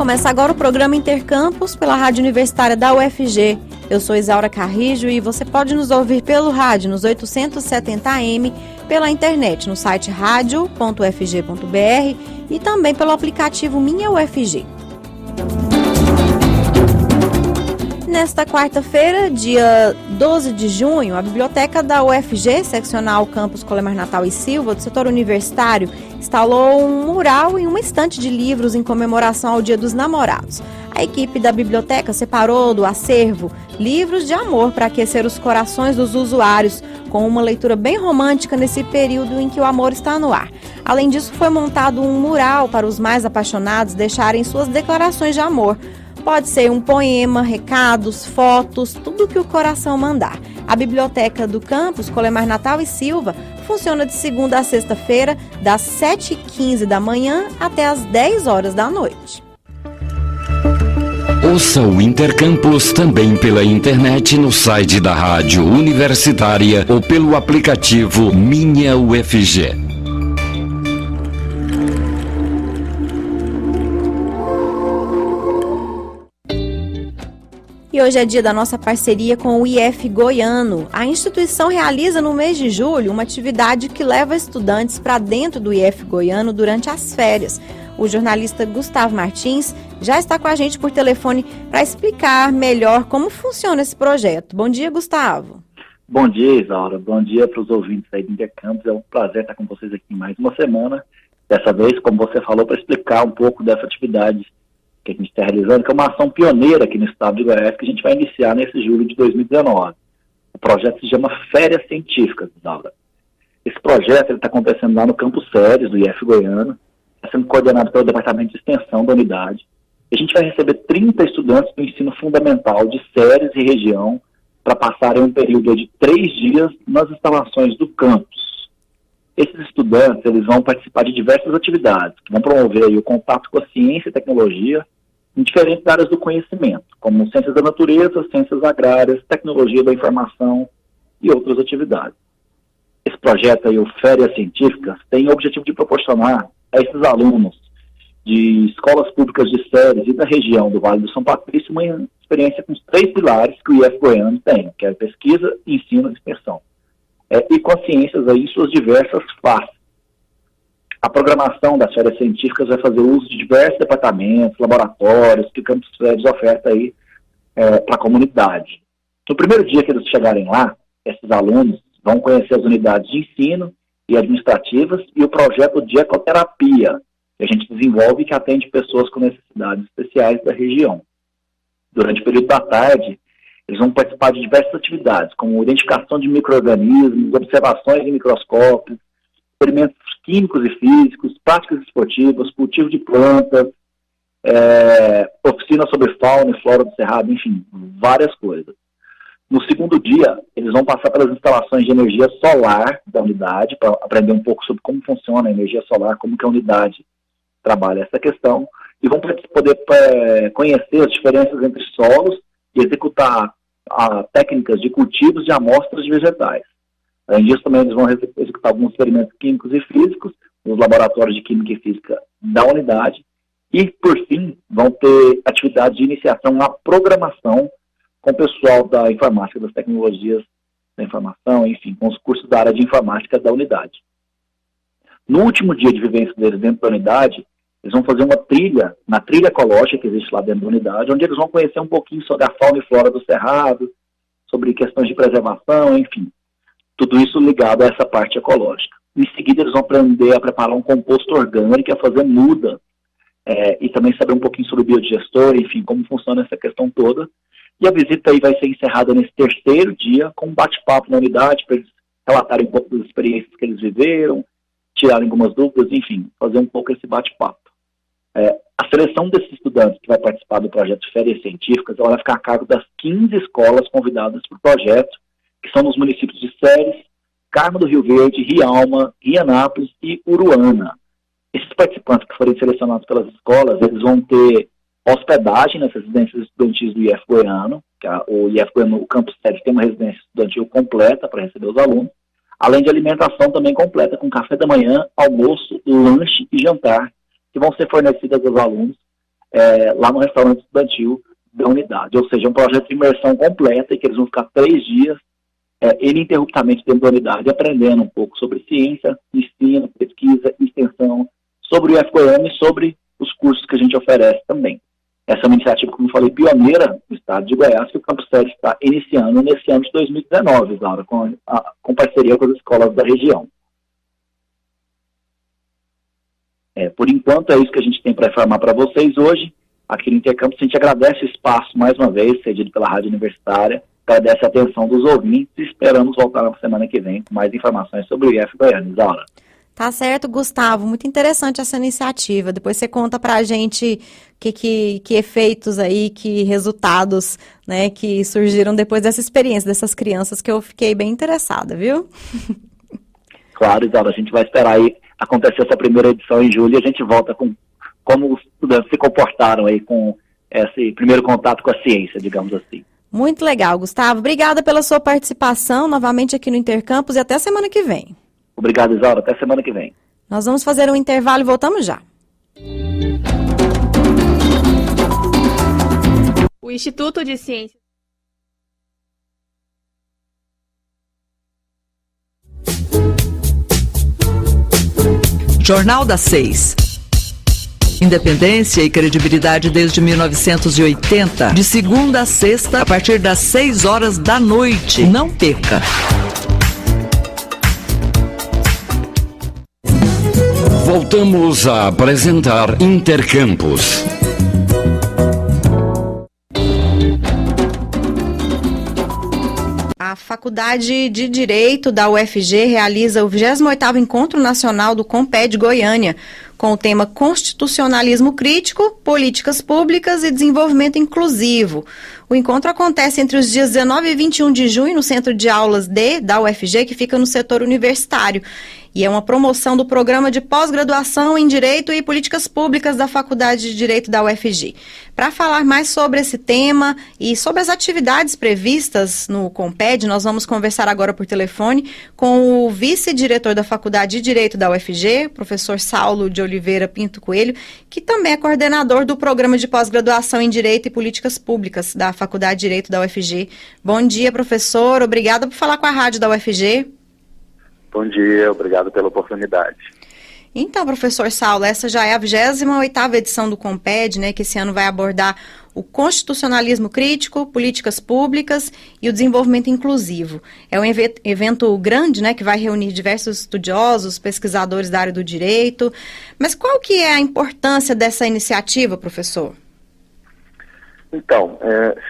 Começa agora o programa Intercampus pela Rádio Universitária da UFG. Eu sou Isaura Carrijo e você pode nos ouvir pelo rádio nos 870 AM, pela internet no site radio.ufg.br e também pelo aplicativo Minha UFG. Nesta quarta-feira, dia 12 de junho, a Biblioteca da UFG, seccional Campus Colemar Natal e Silva, do setor universitário, instalou um mural em uma estante de livros em comemoração ao Dia dos Namorados. A equipe da biblioteca separou do acervo livros de amor para aquecer os corações dos usuários, com uma leitura bem romântica nesse período em que o amor está no ar. Além disso, foi montado um mural para os mais apaixonados deixarem suas declarações de amor. Pode ser um poema, recados, fotos, tudo o que o coração mandar. A Biblioteca do Campus Colemar Natal e Silva funciona de segunda a sexta-feira, das 7h15 da manhã até as 10 horas da noite. Ouça o Intercampus também pela internet no site da Rádio Universitária ou pelo aplicativo Minha UFG. E hoje é dia da nossa parceria com o IF Goiano. A instituição realiza no mês de julho uma atividade que leva estudantes para dentro do IF Goiano durante as férias. O jornalista Gustavo Martins já está com a gente por telefone para explicar melhor como funciona esse projeto. Bom dia, Gustavo. Bom dia, Isaura. Bom dia para os ouvintes aí do Intercampus. É um prazer estar com vocês aqui mais uma semana. Dessa vez, como você falou, para explicar um pouco dessa atividade que a gente está realizando, que é uma ação pioneira aqui no estado de Goiás, que a gente vai iniciar nesse julho de 2019. O projeto se chama Férias Científicas, Isaura. Esse projeto está acontecendo lá no Campus Séries, do IF Goiano, está sendo coordenado pelo Departamento de Extensão da unidade. E a gente vai receber 30 estudantes do ensino fundamental de Séries e região para passarem um período de 3 dias nas instalações do campus. Esses estudantes eles vão participar de diversas atividades, que vão promover aí o contato com a ciência e tecnologia em diferentes áreas do conhecimento, como ciências da natureza, ciências agrárias, tecnologia da informação e outras atividades. Esse projeto aí, o Férias Científicas, tem o objetivo de proporcionar a esses alunos de escolas públicas de Séries e da região do Vale do São Patrício uma experiência com os 3 pilares que o IF Goiano tem, que é pesquisa, ensino e extensão. E com as ciências aí em suas diversas faces. A programação das férias científicas vai fazer uso de diversos departamentos, laboratórios que o Campus Séries oferta aí para a comunidade. No primeiro dia que eles chegarem lá, esses alunos vão conhecer as unidades de ensino e administrativas e o projeto de ecoterapia, que a gente desenvolve e que atende pessoas com necessidades especiais da região. Durante o período da tarde, eles vão participar de diversas atividades, como identificação de micro-organismos, observações em microscópios, experimentos químicos e físicos, práticas esportivas, cultivo de plantas, oficina sobre fauna e flora do cerrado, enfim, várias coisas. No segundo dia, eles vão passar pelas instalações de energia solar da unidade, para aprender um pouco sobre como funciona a energia solar, como que a unidade trabalha essa questão, e vão poder conhecer as diferenças entre solos e executar técnicas de cultivos de amostras de vegetais. Além disso, também eles vão executar alguns experimentos químicos e físicos nos laboratórios de Química e Física da unidade e, por fim, vão ter atividades de iniciação à programação com o pessoal da informática, das tecnologias da informação, enfim, com os cursos da área de informática da unidade. No último dia de vivência deles dentro da unidade, eles vão fazer uma trilha, na trilha ecológica que existe lá dentro da unidade, onde eles vão conhecer um pouquinho sobre a fauna e flora do cerrado, sobre questões de preservação, enfim. Tudo isso ligado a essa parte ecológica. Em seguida, eles vão aprender a preparar um composto orgânico, a fazer muda, e também saber um pouquinho sobre biodigestor, enfim, como funciona essa questão toda. E a visita aí vai ser encerrada nesse terceiro dia, com um bate-papo na unidade, para eles relatarem um pouco das experiências que eles viveram, tirarem algumas dúvidas, enfim, fazer um pouco esse bate-papo. A seleção desses estudantes que vai participar do projeto Férias Científicas, ela vai ficar a cargo das 15 escolas convidadas para o projeto, que são nos municípios de Séries, Carmo do Rio Verde, Rialma, Rianápolis e Uruana. Esses participantes que forem selecionados pelas escolas, eles vão ter hospedagem nas residências estudantis do IF Goiano, que o IF Goiano, o Campus Séries, tem uma residência estudantil completa para receber os alunos, além de alimentação também completa, com café da manhã, almoço, lanche e jantar, que vão ser fornecidas aos alunos lá no restaurante estudantil da unidade. Ou seja, um projeto de imersão completa em que eles vão ficar 3 dias ininterruptamente dentro da unidade, aprendendo um pouco sobre ciência, ensino, pesquisa, extensão, sobre o UF Goiânia e sobre os cursos que a gente oferece também. Essa é uma iniciativa, como eu falei, pioneira do estado de Goiás, que o Campus Sede está iniciando nesse ano de 2019, Isaura, com parceria com as escolas da região. Por enquanto, é isso que a gente tem para informar para vocês hoje. Aqui no Intercampus, a gente agradece o espaço, mais uma vez, cedido pela Rádio Universitária, agradece a atenção dos ouvintes e esperamos voltar na semana que vem com mais informações sobre o UF Goiânia. Isaura. Tá certo, Gustavo. Muito interessante essa iniciativa. Depois você conta pra gente que efeitos aí, que resultados, né, que surgiram depois dessa experiência dessas crianças, que eu fiquei bem interessada, viu? Claro, Isaura, a gente vai esperar aí acontecer essa primeira edição em julho e a gente volta com como os estudantes se comportaram aí com esse primeiro contato com a ciência, digamos assim. Muito legal, Gustavo. Obrigada pela sua participação novamente aqui no Intercampus e até semana que vem. Obrigado, Isaura. Até semana que vem. Nós vamos fazer um intervalo e voltamos já. O Instituto de Ciências. Jornal da 6. Independência e credibilidade desde 1980, de segunda a sexta, a partir das 6 horas da noite. Não perca! Voltamos a apresentar Intercampus. A Faculdade de Direito da UFG realiza o 28º Encontro Nacional do CONPED Goiânia, com o tema Constitucionalismo Crítico, Políticas Públicas e Desenvolvimento Inclusivo. O encontro acontece entre os dias 19 e 21 de junho no Centro de Aulas D da UFG, que fica no setor universitário. E é uma promoção do Programa de Pós-Graduação em Direito e Políticas Públicas da Faculdade de Direito da UFG. Para falar mais sobre esse tema e sobre as atividades previstas no CONPED, nós vamos conversar agora por telefone com o vice-diretor da Faculdade de Direito da UFG, professor Saulo de Oliveira Pinto Coelho, que também é coordenador do Programa de Pós-Graduação em Direito e Políticas Públicas da Faculdade de Direito da UFG. Bom dia, professor. Obrigada por falar com a rádio da UFG. Bom dia, obrigado pela oportunidade. Então, professor Saulo, essa já é a 28ª edição do CONPED, né, que esse ano vai abordar o constitucionalismo crítico, políticas públicas e o desenvolvimento inclusivo. É um evento grande, né, que vai reunir diversos estudiosos, pesquisadores da área do direito. Mas qual que é a importância dessa iniciativa, professor? Então,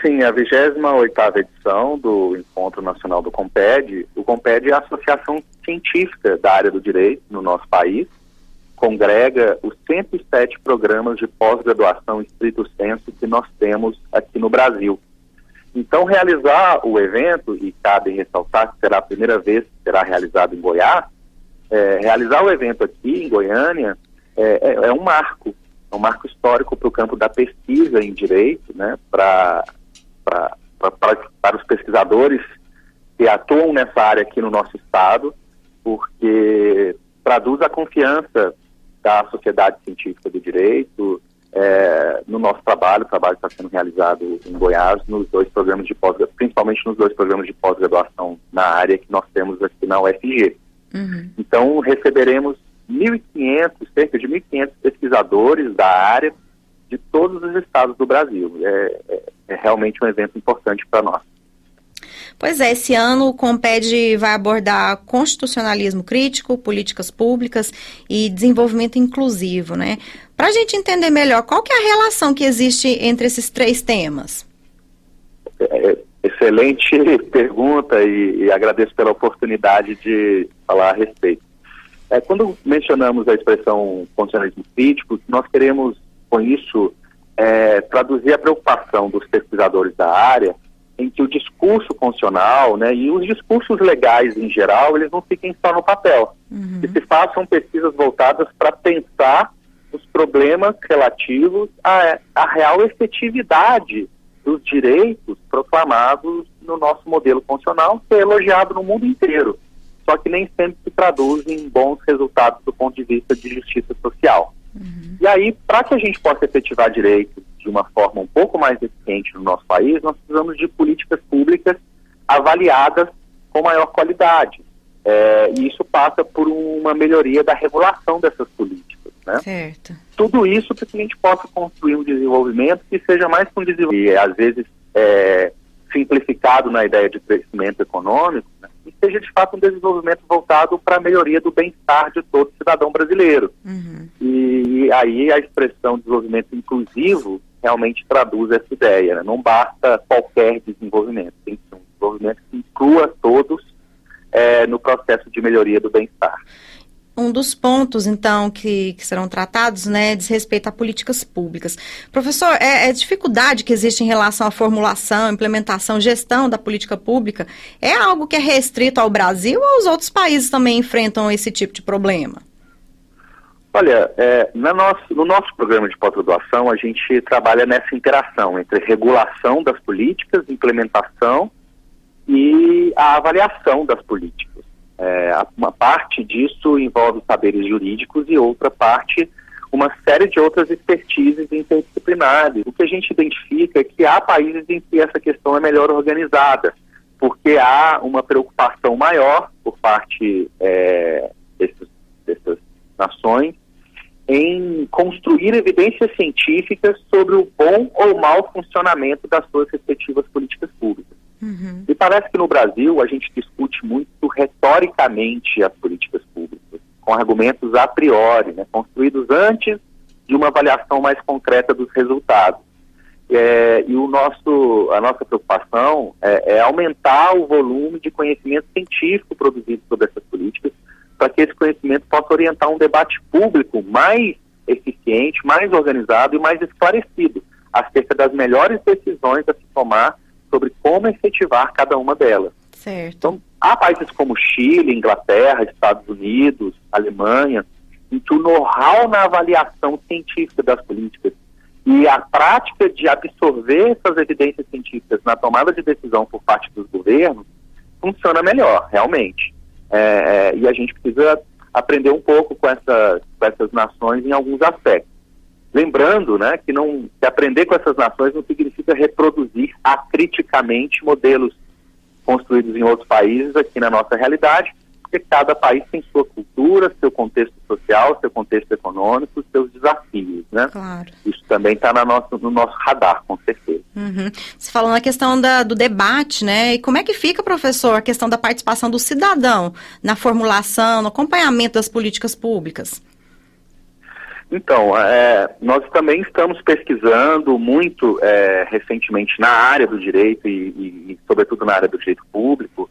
sim, a 28ª edição do Encontro Nacional do CONPED. O CONPED é a associação científica da área do direito no nosso país, congrega os 107 programas de pós-graduação estrito sensu que nós temos aqui no Brasil. Então, realizar o evento, e cabe ressaltar que será a primeira vez que será realizado em Goiás, realizar o evento aqui em Goiânia é um marco. É um marco histórico para o campo da pesquisa em direito, né, para os pesquisadores que atuam nessa área aqui no nosso estado, porque traduz a confiança da sociedade científica do direito no nosso trabalho. O trabalho está sendo realizado em Goiás, nos 2 programas de pós-graduação, principalmente nos 2 programas de pós-graduação na área que nós temos aqui na UFG. Uhum. Então, receberemos cerca de 1.500 pesquisadores da área de todos os estados do Brasil. É realmente um evento importante para nós. Pois é, esse ano o CONPED vai abordar constitucionalismo crítico, políticas públicas e desenvolvimento inclusivo, né? Para a gente entender melhor, qual que é a relação que existe entre esses 3 temas? Excelente pergunta e agradeço pela oportunidade de falar a respeito. Quando mencionamos a expressão constitucionalismo crítico, nós queremos, com isso, traduzir a preocupação dos pesquisadores da área em que o discurso constitucional, né, e os discursos legais em geral, eles não fiquem só no papel. Uhum. Que se façam pesquisas voltadas para pensar os problemas relativos à real efetividade dos direitos proclamados no nosso modelo constitucional, que é elogiado no mundo inteiro, só que nem sempre se traduz em bons resultados do ponto de vista de justiça social. Uhum. E E aí, para que a gente possa efetivar direitos de uma forma um pouco mais eficiente no nosso país, nós precisamos de políticas públicas avaliadas com maior qualidade. E isso passa por uma melhoria da regulação dessas políticas, né? Certo. Tudo isso para que a gente possa construir um desenvolvimento que seja mais que um desenvolvimento, e às vezes simplificado na ideia de crescimento econômico, né? E seja de fato um desenvolvimento voltado para a melhoria do bem-estar de todo cidadão brasileiro. Uhum. E aí a expressão desenvolvimento inclusivo realmente traduz essa ideia, né? Não basta qualquer desenvolvimento, tem que ser um desenvolvimento que inclua todos no processo de melhoria do bem-estar. Um dos pontos, então, que serão tratados, né, diz respeito a políticas públicas. Professor, a dificuldade que existe em relação à formulação, implementação, gestão da política pública, é algo que é restrito ao Brasil ou os outros países também enfrentam esse tipo de problema? Olha, no nosso programa de pós-graduação, a gente trabalha nessa interação entre regulação das políticas, implementação e a avaliação das políticas. Uma parte disso envolve saberes jurídicos e outra parte, uma série de outras expertises interdisciplinares. O que a gente identifica é que há países em que essa questão é melhor organizada, porque há uma preocupação maior por parte dessas nações em construir evidências científicas sobre o bom ou mau funcionamento das suas respectivas políticas públicas. Uhum. E parece que no Brasil a gente discute muito retoricamente as políticas públicas, com argumentos a priori, né, construídos antes de uma avaliação mais concreta dos resultados. E a nossa preocupação é aumentar o volume de conhecimento científico produzido sobre essas políticas, para que esse conhecimento possa orientar um debate público mais eficiente, mais organizado e mais esclarecido acerca das melhores decisões a se tomar sobre como efetivar cada uma delas. Certo. Então, há países como Chile, Inglaterra, Estados Unidos, Alemanha, em que o know-how na avaliação científica das políticas e a prática de absorver essas evidências científicas na tomada de decisão por parte dos governos funciona melhor, realmente. E a gente precisa aprender um pouco com essas nações em alguns aspectos. Lembrando, né, que aprender com essas nações não significa reproduzir acriticamente modelos construídos em outros países aqui na nossa realidade, porque cada país tem sua cultura, seu contexto social, seu contexto econômico, seus desafios, né? Claro. Isso também está no nosso radar, com certeza. Uhum. Você falou na questão do debate, né? E como é que fica, professor, a questão da participação do cidadão na formulação, no acompanhamento das políticas públicas? Então, nós também estamos pesquisando muito recentemente na área do direito e sobretudo na área do direito público,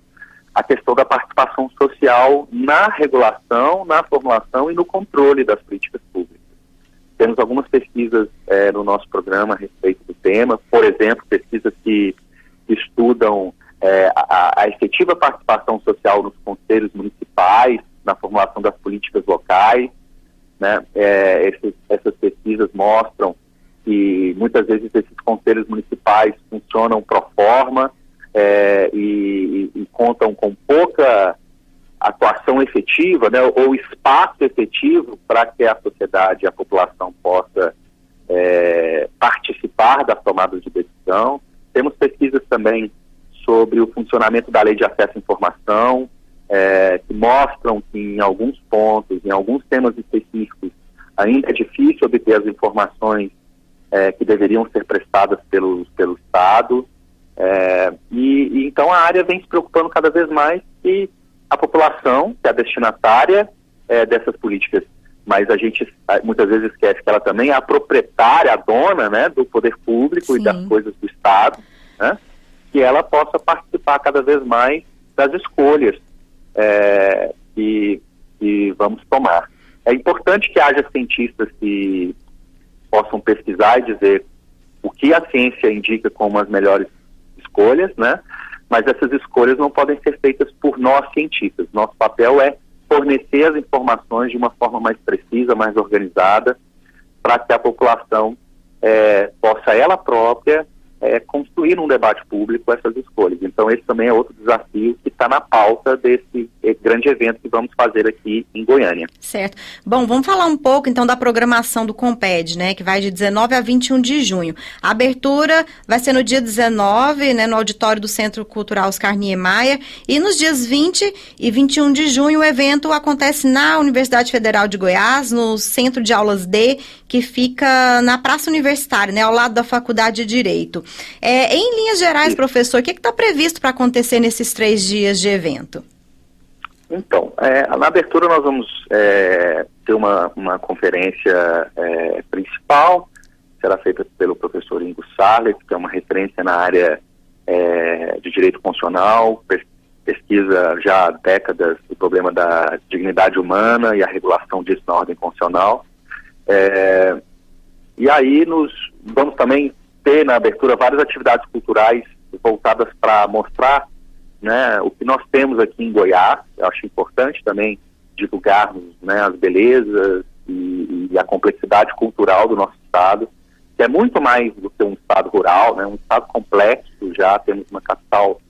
a questão da participação social na regulação, na formulação e no controle das políticas públicas. Temos algumas pesquisas no nosso programa a respeito do tema, por exemplo, pesquisas que estudam a efetiva participação social nos conselhos municipais, na formulação das políticas locais, né? Essas pesquisas mostram que muitas vezes esses conselhos municipais funcionam pro forma e contam com pouca atuação efetiva, né, ou espaço efetivo para que a sociedade e a população possa participar das tomadas de decisão. Temos pesquisas também sobre o funcionamento da Lei de Acesso à Informação, que mostram que em alguns pontos, em alguns temas específicos, ainda é difícil obter as informações que deveriam ser prestadas pelo Estado. Então a área vem se preocupando cada vez mais que a população, que é a destinatária dessas políticas, mas a gente muitas vezes esquece que ela também é a proprietária, a dona, né, do poder público. Sim. E das coisas do Estado, né, que ela possa participar cada vez mais das escolhas que vamos tomar. É importante que haja cientistas que possam pesquisar e dizer o que a ciência indica como as melhores escolhas, né? Mas essas escolhas não podem ser feitas por nós cientistas. Nosso papel é fornecer as informações de uma forma mais precisa, mais organizada, para que a população possa ela própria construir um debate público essas escolhas. Então esse também é outro desafio que está na pauta desse grande evento que vamos fazer aqui em Goiânia. Certo. Bom, vamos falar um pouco então da programação do Comped, né, que vai de 19 a 21 de junho. A abertura vai ser no dia 19, né, no auditório do Centro Cultural Oscar Niemeyer, e nos dias 20 e 21 de junho o evento acontece na Universidade Federal de Goiás, no Centro de Aulas D, que fica na Praça Universitária, né, ao lado da Faculdade de Direito. Em linhas gerais, professor, o que está previsto para acontecer nesses 3 dias de evento? Então, na abertura nós vamos ter uma conferência principal, será feita pelo professor Ingo Sarlet, que é uma referência na área de direito constitucional, pesquisa já há décadas o problema da dignidade humana e a regulação disso na ordem constitucional. E aí vamos também ter na abertura várias atividades culturais voltadas para mostrar, né, o que nós temos aqui em Goiás. Eu acho importante também divulgarmos, né, as belezas e a complexidade cultural do nosso estado, que é muito mais do que um estado rural, né, um estado complexo. Já temos uma capital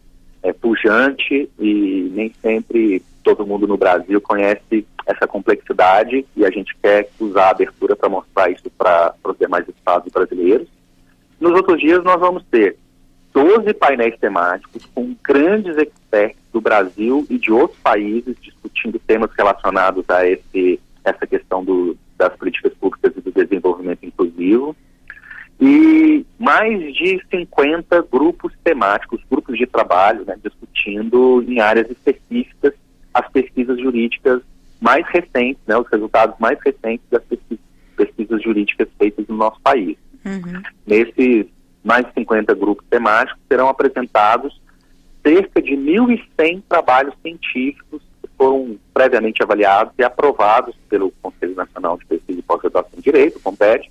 pujante e nem sempre todo mundo no Brasil conhece essa complexidade, e a gente quer usar a abertura para mostrar isso para os demais estados brasileiros. Nos outros dias nós vamos ter 12 painéis temáticos com grandes experts do Brasil e de outros países discutindo temas relacionados a essa questão das políticas públicas e do desenvolvimento inclusivo. E mais de 50 grupos temáticos, grupos de trabalho, né, discutindo em áreas específicas as pesquisas jurídicas mais recentes, né, os resultados mais recentes das pesquisas jurídicas feitas no nosso país. Uhum. Nesses mais de 50 grupos temáticos serão apresentados cerca de 1.100 trabalhos científicos que foram previamente avaliados e aprovados pelo Conselho Nacional de Pesquisa e Pós-Graduação em Direito, o CONPED,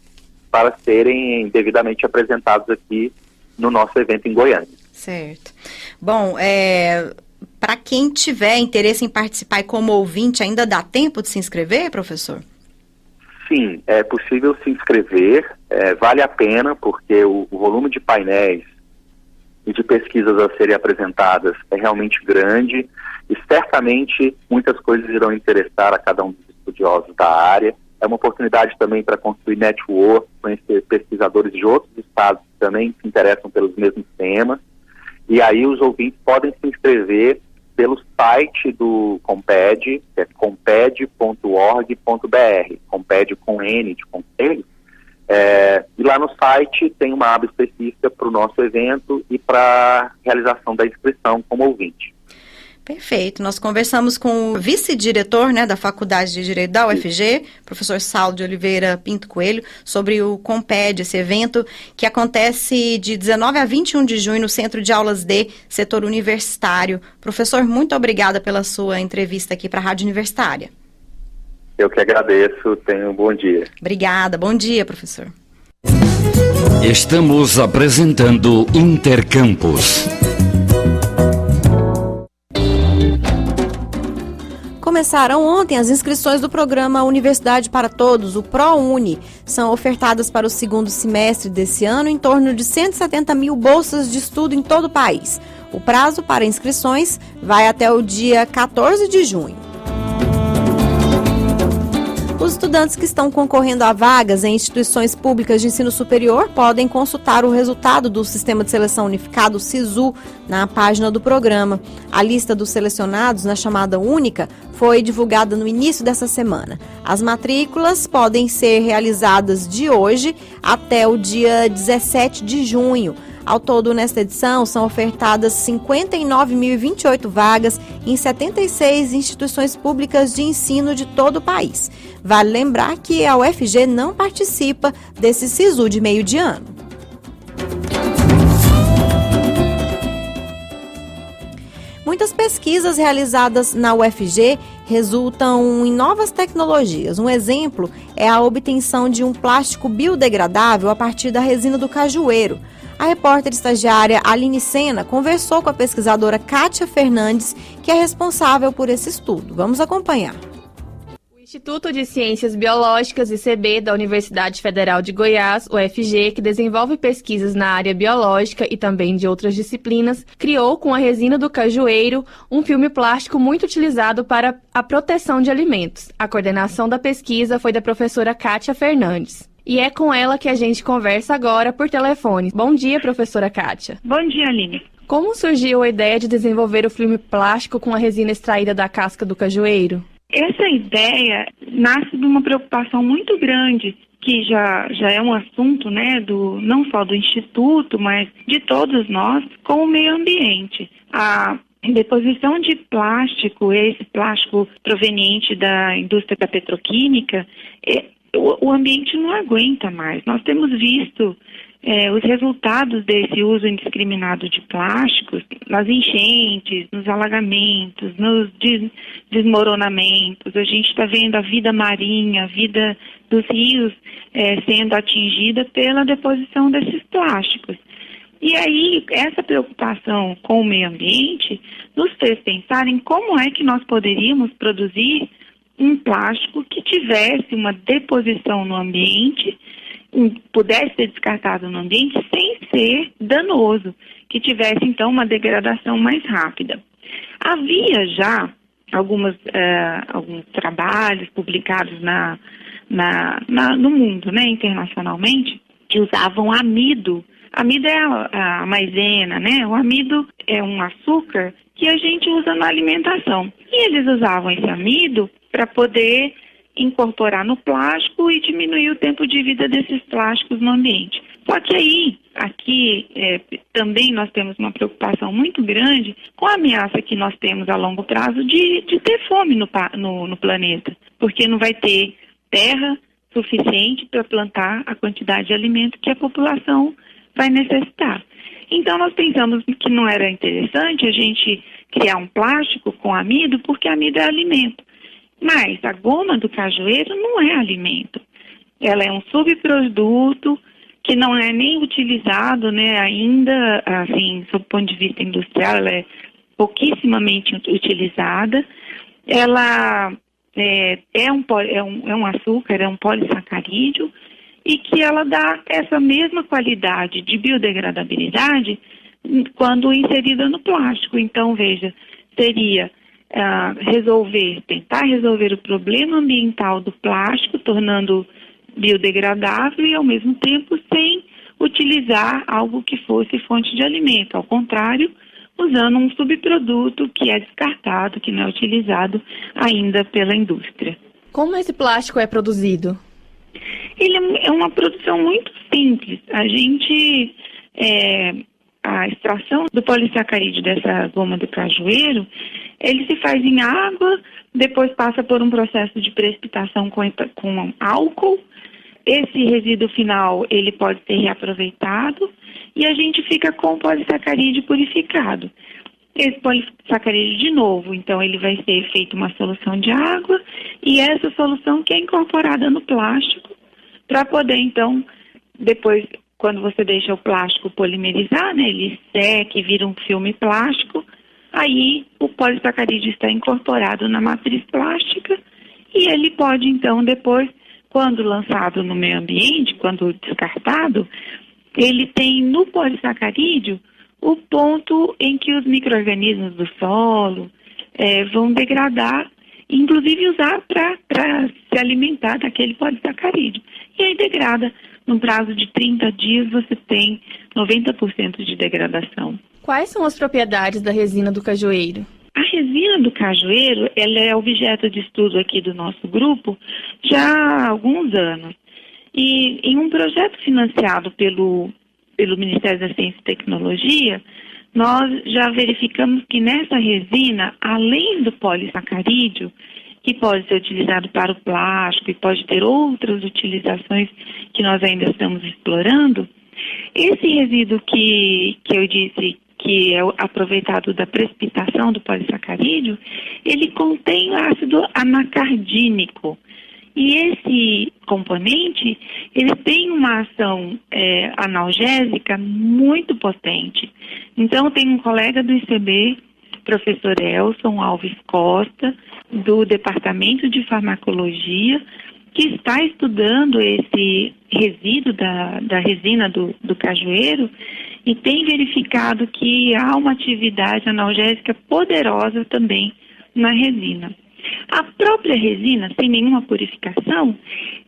para serem devidamente apresentados aqui no nosso evento em Goiânia. Certo. Bom, para quem tiver interesse em participar e como ouvinte, ainda dá tempo de se inscrever, professor? Sim, é possível se inscrever, vale a pena, porque o volume de painéis e de pesquisas a serem apresentadas é realmente grande, e certamente muitas coisas irão interessar a cada um dos estudiosos da área. É uma oportunidade também para construir network, conhecer pesquisadores de outros estados que também se interessam pelos mesmos temas, e aí os ouvintes podem se inscrever pelo site do Comped, que é comped.org.br, Comped com N de conselho, e lá no site tem uma aba específica para o nosso evento e para a realização da inscrição como ouvinte. Perfeito. Nós conversamos com o vice-diretor, né, da Faculdade de Direito da UFG, professor Saulo de Oliveira Pinto Coelho, sobre o Comped, esse evento que acontece de 19 a 21 de junho no Centro de Aulas D, setor universitário. Professor, muito obrigada pela sua entrevista aqui para a Rádio Universitária. Eu que agradeço. Tenha um bom dia. Obrigada. Bom dia, professor. Estamos apresentando Intercampus. Começaram ontem as inscrições do programa Universidade para Todos, o ProUni. São ofertadas para o segundo semestre desse ano em torno de 170 mil bolsas de estudo em todo o país. O prazo para inscrições vai até o dia 14 de junho. Os estudantes que estão concorrendo a vagas em instituições públicas de ensino superior podem consultar o resultado do Sistema de Seleção Unificado, SISU, na página do programa. A lista dos selecionados na chamada única foi divulgada no início dessa semana. As matrículas podem ser realizadas de hoje até o dia 17 de junho. Ao todo, nesta edição, são ofertadas 59.028 vagas em 76 instituições públicas de ensino de todo o país. Vale lembrar que a UFG não participa desse SISU de meio de ano. Muitas pesquisas realizadas na UFG resultam em novas tecnologias. Um exemplo é a obtenção de um plástico biodegradável a partir da resina do cajueiro. A repórter estagiária Aline Sena conversou com a pesquisadora Kátia Fernandes, que é responsável por esse estudo. Vamos acompanhar. O Instituto de Ciências Biológicas, ICB, da Universidade Federal de Goiás, UFG, que desenvolve pesquisas na área biológica e também de outras disciplinas, criou com a resina do cajueiro um filme plástico muito utilizado para a proteção de alimentos. A coordenação da pesquisa foi da professora Kátia Fernandes. E é com ela que a gente conversa agora por telefone. Bom dia, professora Kátia. Bom dia, Aline. Como surgiu a ideia de desenvolver o filme plástico com a resina extraída da casca do cajueiro? Essa ideia nasce de uma preocupação muito grande, que já é um assunto, né, não só do Instituto, mas de todos nós, com o meio ambiente. A deposição de plástico, esse plástico proveniente da indústria da petroquímica, o ambiente não aguenta mais. Nós temos visto os resultados desse uso indiscriminado de plásticos nas enchentes, nos alagamentos, nos desmoronamentos. A gente está vendo a vida marinha, a vida dos rios sendo atingida pela deposição desses plásticos. E aí, essa preocupação com o meio ambiente nos fez pensar em como é que nós poderíamos produzir um plástico que tivesse uma deposição no ambiente, pudesse ser descartado no ambiente sem ser danoso, que tivesse então uma degradação mais rápida. Havia já alguns trabalhos publicados no mundo, né, internacionalmente, que usavam amido. Amido é a maisena, né? O amido é um açúcar que a gente usa na alimentação. E eles usavam esse amido para poder incorporar no plástico e diminuir o tempo de vida desses plásticos no ambiente. Só que aí, aqui, também nós temos uma preocupação muito grande com a ameaça que nós temos a longo prazo de ter fome no planeta, porque não vai ter terra suficiente para plantar a quantidade de alimento que a população vai necessitar. Então, nós pensamos que não era interessante a gente criar um plástico com amido, porque amido é alimento. Mas a goma do cajueiro não é alimento. Ela é um subproduto que não é nem utilizado, né, ainda, assim, sob o ponto de vista industrial, ela é pouquissimamente utilizada. Ela é um açúcar, é um polissacarídeo, e que ela dá essa mesma qualidade de biodegradabilidade quando inserida no plástico. Então, veja, seria tentar resolver o problema ambiental do plástico, tornando biodegradável e, ao mesmo tempo, sem utilizar algo que fosse fonte de alimento. Ao contrário, usando um subproduto que é descartado, que não é utilizado ainda pela indústria. Como esse plástico é produzido? Ele é uma produção muito simples. A extração do polissacarídeo dessa goma do cajueiro, ele se faz em água, depois passa por um processo de precipitação com álcool. Esse resíduo final, ele pode ser reaproveitado e a gente fica com o polissacarídeo purificado. Esse polissacarídeo, de novo, então ele vai ser feito uma solução de água e essa solução que é incorporada no plástico para poder, então, depois, quando você deixa o plástico polimerizar, né, ele seca e vira um filme plástico, aí o polissacarídeo está incorporado na matriz plástica e ele pode, então, depois, quando lançado no meio ambiente, quando descartado, ele tem no polissacarídeo o ponto em que os micro-organismos do solo vão degradar, inclusive usar para se alimentar daquele polissacarídeo. E aí degrada. No prazo de 30 dias você tem 90% de degradação. Quais são as propriedades da resina do cajueiro? A resina do cajueiro, ela é objeto de estudo aqui do nosso grupo já há alguns anos. E em um projeto financiado pelo Ministério da Ciência e Tecnologia, nós já verificamos que nessa resina, além do polissacarídeo, que pode ser utilizado para o plástico e pode ter outras utilizações que nós ainda estamos explorando, esse resíduo que eu disse que é aproveitado da precipitação do polissacarídeo, ele contém ácido anacardínico. E esse componente, ele tem uma ação analgésica muito potente. Então, tem um colega do ICB professor Elson Alves Costa, do Departamento de Farmacologia, que está estudando esse resíduo da resina do cajueiro e tem verificado que há uma atividade analgésica poderosa também na resina. A própria resina, sem nenhuma purificação,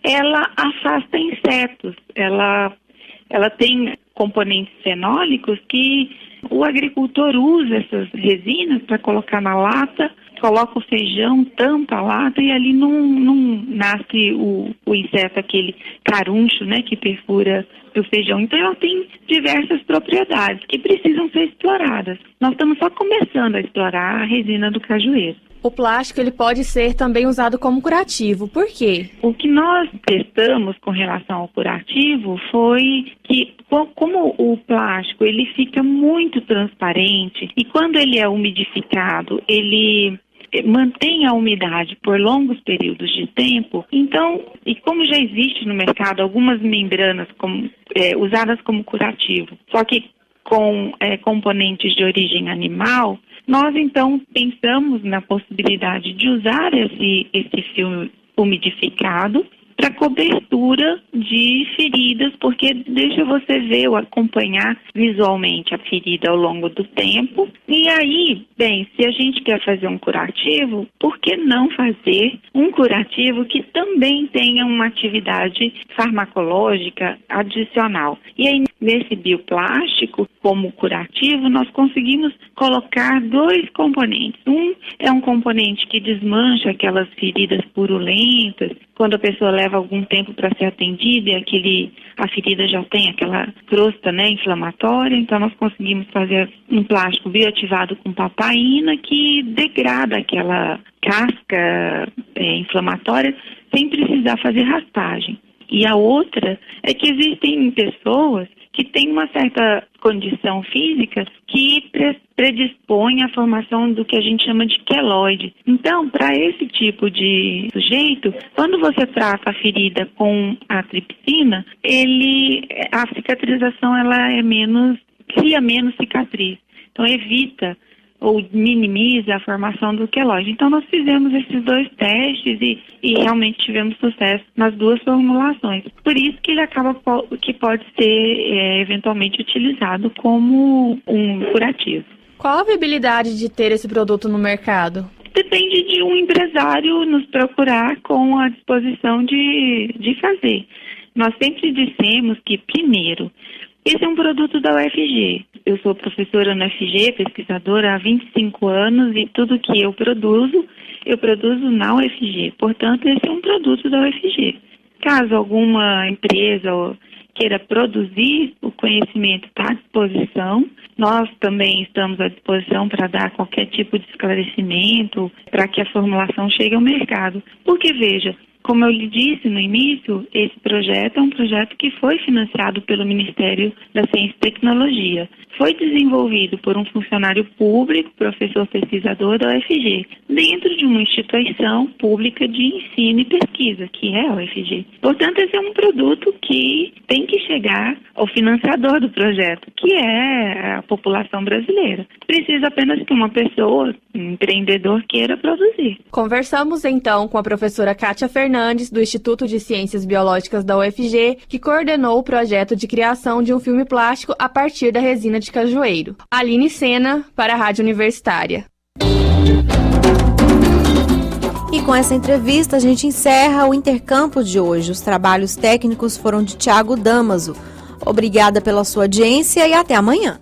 ela afasta insetos, ela tem componentes fenólicos que o agricultor usa essas resinas para colocar na lata, coloca o feijão, tampa a lata e ali não nasce o inseto, aquele caruncho, né, que perfura o feijão. Então ela tem diversas propriedades que precisam ser exploradas. Nós estamos só começando a explorar a resina do cajueiro. O plástico ele pode ser também usado como curativo. Por quê? O que nós testamos com relação ao curativo foi que, como o plástico ele fica muito transparente e quando ele é umidificado, ele mantém a umidade por longos períodos de tempo. Então, e como já existe no mercado algumas membranas usadas como curativo, só que com componentes de origem animal, nós então pensamos na possibilidade de usar esse filme umidificado para cobertura de feridas, porque deixa você ver ou acompanhar visualmente a ferida ao longo do tempo. E aí, bem, se a gente quer fazer um curativo, por que não fazer um curativo que também tenha uma atividade farmacológica adicional? E aí, nesse bioplástico, como curativo, nós conseguimos colocar 2 componentes. Um é um componente que desmancha aquelas feridas purulentas, quando a pessoa leva algum tempo para ser atendida e a ferida já tem aquela crosta, né, inflamatória, então nós conseguimos fazer um plástico bioativado com papaína que degrada aquela casca inflamatória sem precisar fazer raspagem. E a outra é que existem pessoas que têm uma certa condição física que predispõe à formação do que a gente chama de queloide. Então, para esse tipo de sujeito, quando você trata a ferida com a tripsina, a cicatrização ela cria menos cicatriz. Então, evita ou minimiza a formação do queloide. Então, nós fizemos esses 2 testes e realmente tivemos sucesso nas 2 formulações. Por isso que ele que pode ser eventualmente utilizado como um curativo. Qual a viabilidade de ter esse produto no mercado? Depende de um empresário nos procurar com a disposição de fazer. Nós sempre dissemos que, primeiro, esse é um produto da UFG. Eu sou professora na UFG, pesquisadora há 25 anos e tudo que eu produzo na UFG. Portanto, esse é um produto da UFG. Caso alguma empresa queira produzir, o conhecimento está à disposição. Nós também estamos à disposição para dar qualquer tipo de esclarecimento para que a formulação chegue ao mercado. Porque, veja, como eu lhe disse no início, esse projeto é um projeto que foi financiado pelo Ministério da Ciência e Tecnologia. Foi desenvolvido por um funcionário público, professor pesquisador da UFG, dentro de uma instituição pública de ensino e pesquisa, que é a UFG. Portanto, esse é um produto que tem que chegar ao financiador do projeto, que é a população brasileira. Precisa apenas que uma pessoa, um empreendedor, queira produzir. Conversamos então com a professora Kátia Fernandes, do Instituto de Ciências Biológicas da UFG, que coordenou o projeto de criação de um filme plástico a partir da resina de cajueiro. Aline Sena, para a Rádio Universitária. E com essa entrevista a gente encerra o Intercampo de hoje. Os trabalhos técnicos foram de Thiago Damaso. Obrigada pela sua audiência e até amanhã.